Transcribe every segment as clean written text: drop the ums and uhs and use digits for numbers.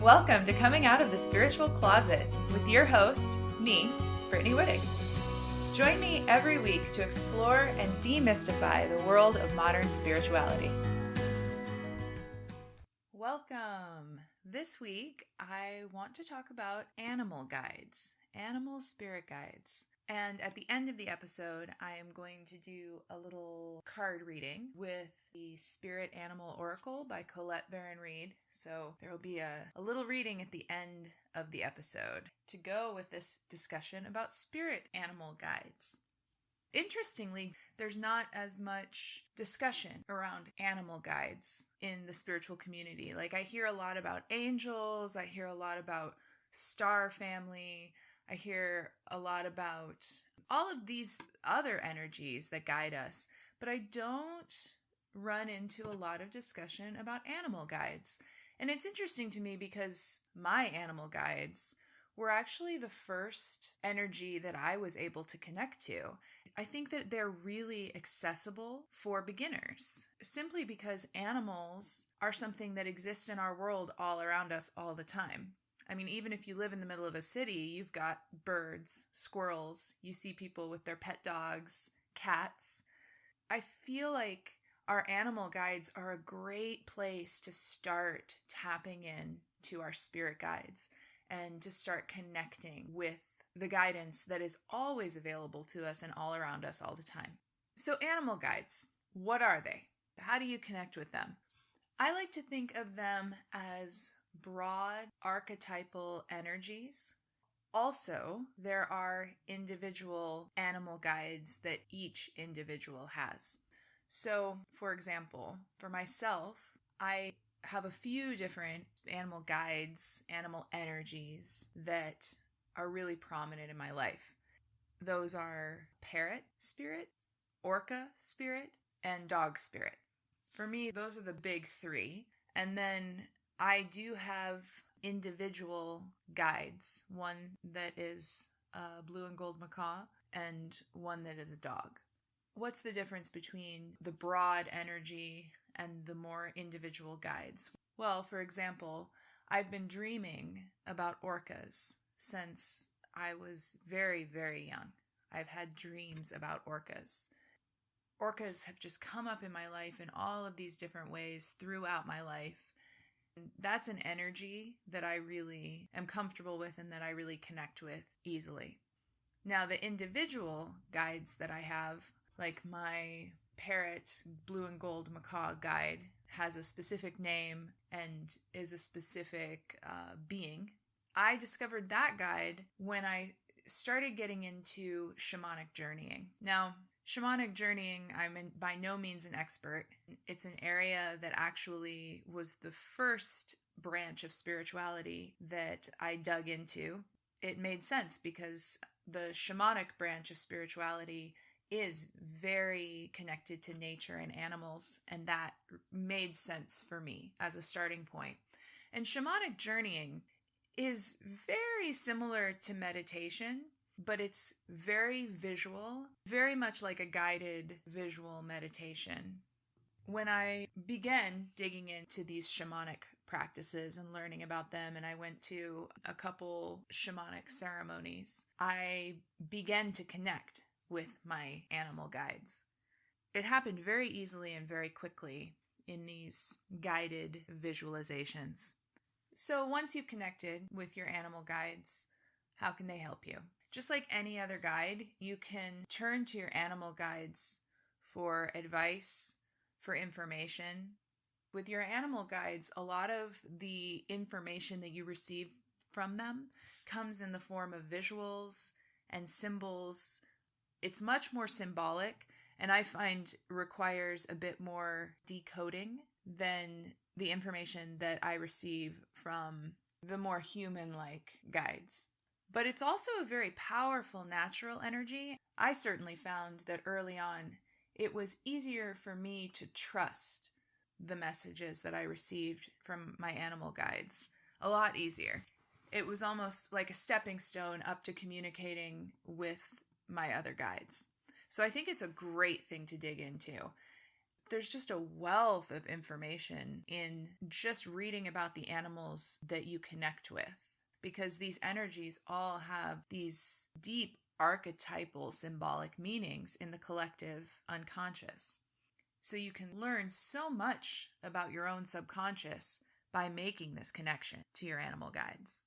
Welcome to Coming Out of the Spiritual Closet with your host, me, Brittany Wittig. Join me every week to explore and demystify the world of modern spirituality. Welcome. This week, I want to talk about animal guides, animal spirit guides. And at the end of the episode, I am going to do a little card reading with the Spirit Animal Oracle by Colette Baron-Reid. So there will be a little reading at the end of the episode to go with this discussion about spirit animal guides. Interestingly, there's not as much discussion around animal guides in the spiritual community. Like, I hear a lot about angels, I hear a lot about star family, I hear a lot about all of these other energies that guide us, but I don't run into a lot of discussion about animal guides. And it's interesting to me because my animal guides were actually the first energy that I was able to connect to. I think that they're really accessible for beginners, simply because animals are something that exist in our world all around us all the time. I mean, even if you live in the middle of a city, you've got birds, squirrels, you see people with their pet dogs, cats. I feel like our animal guides are a great place to start tapping in to our spirit guides and to start connecting with the guidance that is always available to us and all around us all the time. So animal guides, what are they? How do you connect with them? I like to think of them as broad archetypal energies. Also, there are individual animal guides that each individual has. So, for example, for myself, I have a few different animal guides, animal energies that are really prominent in my life. Those are parrot spirit, orca spirit, and dog spirit. For me, those are the big three. And then I do have individual guides, one that is a blue and gold macaw and one that is a dog. What's the difference between the broad energy and the more individual guides? Well, for example, I've been dreaming about orcas since I was very, very young. I've had dreams about orcas. Orcas have just come up in my life in all of these different ways throughout my life. That's an energy that I really am comfortable with and that I really connect with easily. Now, the individual guides that I have, like my parrot blue and gold macaw guide, has a specific name and is a specific being. I discovered that guide when I started getting into shamanic journeying. Now, shamanic journeying, I'm by no means an expert. It's an area that actually was the first branch of spirituality that I dug into. It made sense because the shamanic branch of spirituality is very connected to nature and animals, and that made sense for me as a starting point. And shamanic journeying is very similar to meditation, but it's very visual, very much like a guided visual meditation. When I began digging into these shamanic practices and learning about them, and I went to a couple shamanic ceremonies, I began to connect with my animal guides. It happened very easily and very quickly in these guided visualizations. So once you've connected with your animal guides, how can they help you? Just like any other guide, you can turn to your animal guides for advice, for information. With your animal guides, a lot of the information that you receive from them comes in the form of visuals and symbols. It's much more symbolic, and I find requires a bit more decoding than the information that I receive from the more human-like guides. But it's also a very powerful natural energy. I certainly found that early on, it was easier for me to trust the messages that I received from my animal guides. A lot easier. It was almost like a stepping stone up to communicating with my other guides. So I think it's a great thing to dig into. There's just a wealth of information in just reading about the animals that you connect with, because these energies all have these deep archetypal symbolic meanings in the collective unconscious. So you can learn so much about your own subconscious by making this connection to your animal guides.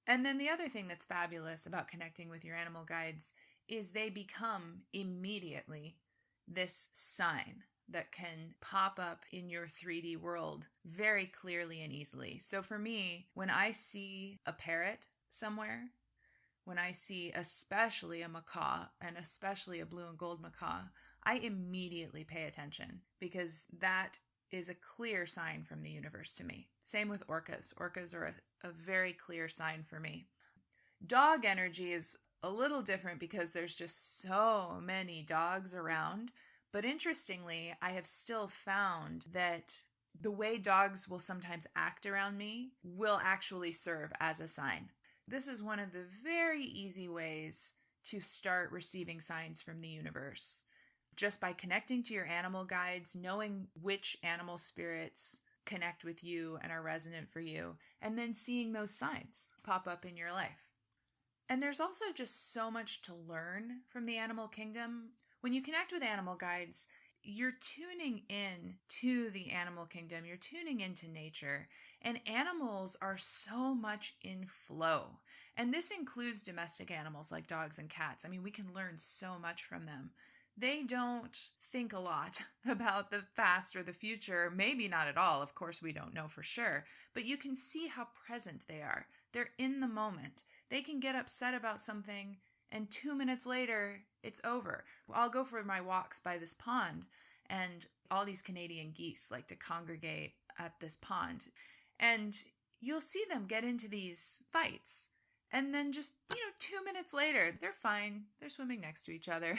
And then the other thing that's fabulous about connecting with your animal guides is they become immediately this sign that can pop up in your 3D world very clearly and easily. So for me, when I see a parrot somewhere, when I see especially a macaw, and especially a blue and gold macaw, I immediately pay attention, because that is a clear sign from the universe to me. Same with orcas. Orcas are a very clear sign for me. Dog energy is a little different because there's just so many dogs around. But interestingly, I have still found that the way dogs will sometimes act around me will actually serve as a sign. This is one of the very easy ways to start receiving signs from the universe. Just by connecting to your animal guides, knowing which animal spirits connect with you and are resonant for you, and then seeing those signs pop up in your life. And there's also just so much to learn from the animal kingdom. When you connect with animal guides, you're tuning in to the animal kingdom, you're tuning into nature, and animals are so much in flow. And this includes domestic animals like dogs and cats. I mean, we can learn so much from them. They don't think a lot about the past or the future, maybe not at all. Of course, we don't know for sure, but you can see how present they are. They're in the moment. They can get upset about something, and 2 minutes later, it's over. I'll go for my walks by this pond, and all these Canadian geese like to congregate at this pond. And you'll see them get into these fights. And then just, 2 minutes later, they're fine. They're swimming next to each other.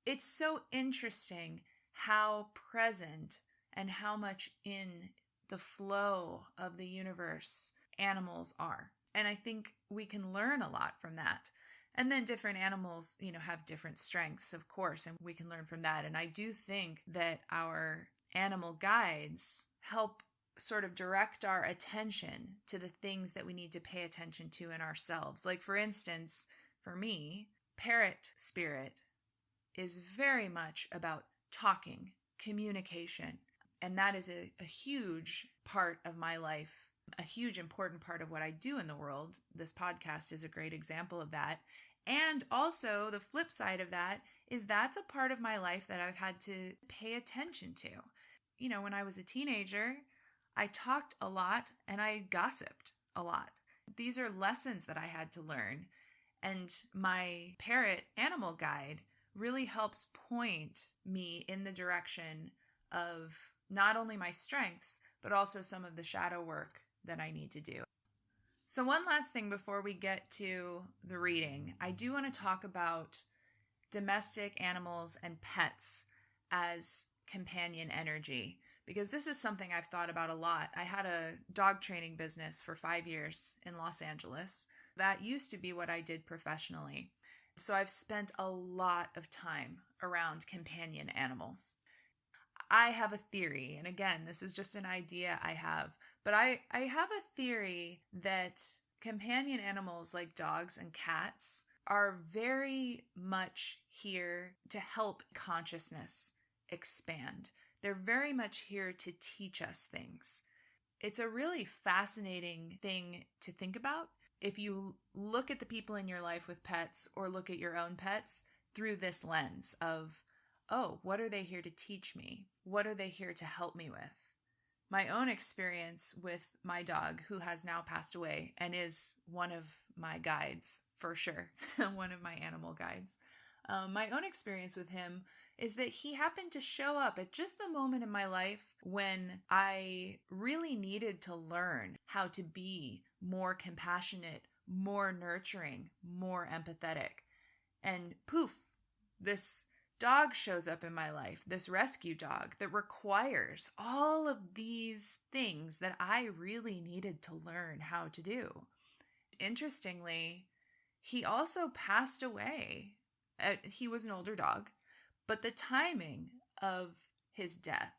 It's so interesting how present and how much in the flow of the universe animals are. And I think we can learn a lot from that. And then different animals, have different strengths, of course, and we can learn from that. And I do think that our animal guides help sort of direct our attention to the things that we need to pay attention to in ourselves. Like, for instance, for me, parrot spirit is very much about talking, communication. And that is a huge part of my life, a huge important part of what I do in the world. This podcast is a great example of that. And also the flip side of that is that's a part of my life that I've had to pay attention to. When I was a teenager, I talked a lot and I gossiped a lot. These are lessons that I had to learn. And my parrot animal guide really helps point me in the direction of not only my strengths, but also some of the shadow work that I need to do. So one last thing before we get to the reading, I do want to talk about domestic animals and pets as companion energy, because this is something I've thought about a lot. I had a dog training business for 5 years in Los Angeles. That used to be what I did professionally. So I've spent a lot of time around companion animals. I have a theory, and again, this is just an idea I have, but I have a theory that companion animals like dogs and cats are very much here to help consciousness expand. They're very much here to teach us things. It's a really fascinating thing to think about if you look at the people in your life with pets or look at your own pets through this lens of, oh, what are they here to teach me? What are they here to help me with? My own experience with my dog, who has now passed away and is one of my guides, for sure, one of my animal guides. My own experience with him is that he happened to show up at just the moment in my life when I really needed to learn how to be more compassionate, more nurturing, more empathetic. And poof, this dog shows up in my life, this rescue dog that requires all of these things that I really needed to learn how to do. Interestingly, he also passed away. He was an older dog, but the timing of his death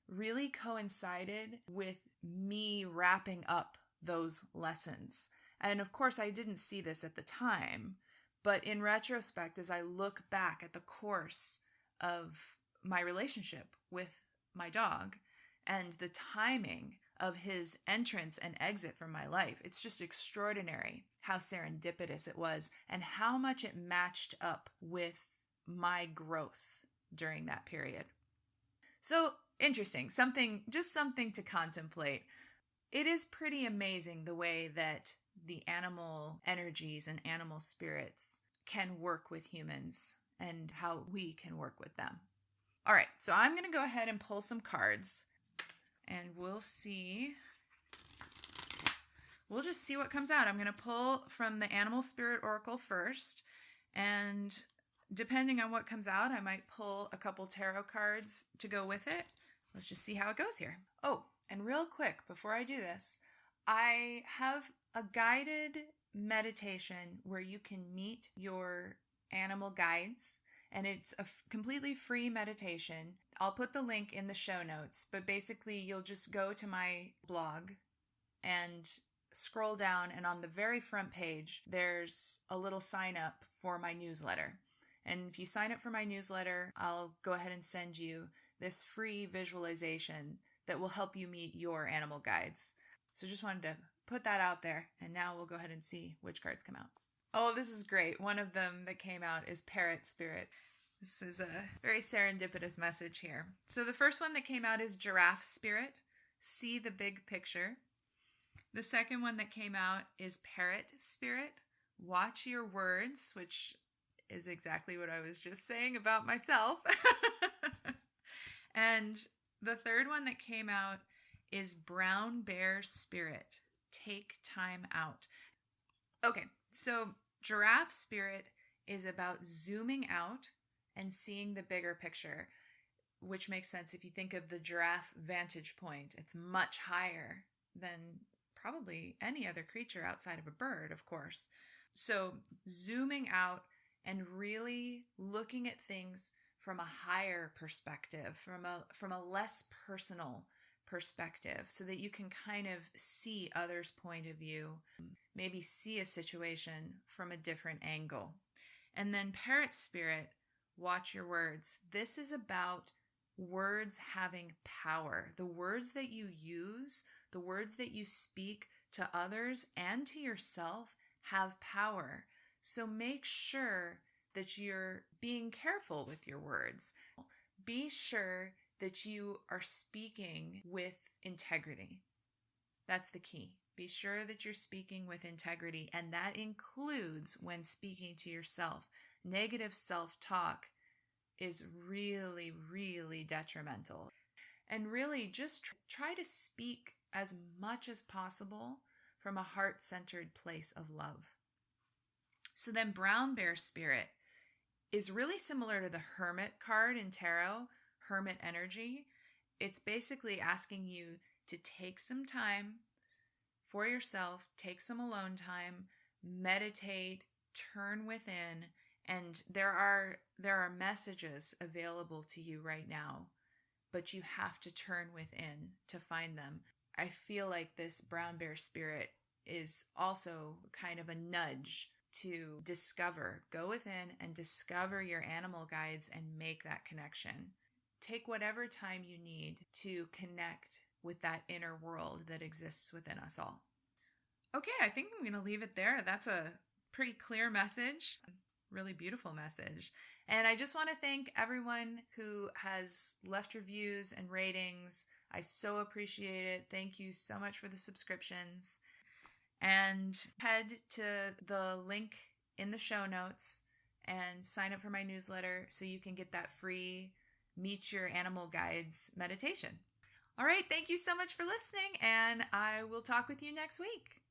really coincided with me wrapping up those lessons. And of course, I didn't see this at the time, but in retrospect, as I look back at the course of my relationship with my dog and the timing of his entrance and exit from my life, it's just extraordinary how serendipitous it was and how much it matched up with my growth during that period. So interesting, something to contemplate. It is pretty amazing the way that the animal energies and animal spirits can work with humans and how we can work with them. All right, so I'm going to go ahead and pull some cards and we'll see. We'll just see what comes out. I'm going to pull from the Animal Spirit Oracle first, and depending on what comes out, I might pull a couple tarot cards to go with it. Let's just see how it goes here. Oh, and real quick, before I do this, I have a guided meditation where you can meet your animal guides, and it's a completely free meditation. I'll put the link in the show notes, but basically you'll just go to my blog and scroll down, and on the very front page, there's a little sign up for my newsletter. And if you sign up for my newsletter, I'll go ahead and send you this free visualization that will help you meet your animal guides. So just wanted to put that out there, and now we'll go ahead and see which cards come out. Oh, this is great. One of them that came out is Parrot Spirit. This is a very serendipitous message here. So the first one that came out is Giraffe Spirit. See the big picture. The second one that came out is Parrot Spirit. Watch your words, which is exactly what I was just saying about myself. And the third one that came out is Brown Bear Spirit. Take time out. Okay, so Giraffe Spirit is about zooming out and seeing the bigger picture, which makes sense if you think of the giraffe vantage point. It's much higher than probably any other creature outside of a bird, of course. So zooming out and really looking at things from a higher perspective, from a less personal perspective, so that you can kind of see others' point of view, maybe see a situation from a different angle. And then Parrot Spirit, watch your words. This is about words having power. The words that you use, the words that you speak to others and to yourself have power. So make sure that you're being careful with your words. Be sure that you are speaking with integrity. That's the key. Be sure that you're speaking with integrity, and that includes when speaking to yourself. Negative self-talk is really, really detrimental. And really just try to speak as much as possible from a heart-centered place of love. So then Brown Bear Spirit is really similar to the Hermit card in tarot, Hermit energy. It's basically asking you to take some time for yourself, take some alone time, meditate, turn within, and there are messages available to you right now, but you have to turn within to find them. I feel like this Brown Bear Spirit is also kind of a nudge to discover. Go within and discover your animal guides and make that connection. Take whatever time you need to connect with that inner world that exists within us all. Okay, I think I'm going to leave it there. That's a pretty clear message, really beautiful message. And I just want to thank everyone who has left reviews and ratings. I so appreciate it. Thank you so much for the subscriptions. And head to the link in the show notes and sign up for my newsletter so you can get that free Meet Your Animal Guides meditation. All right, thank you so much for listening, and I will talk with you next week.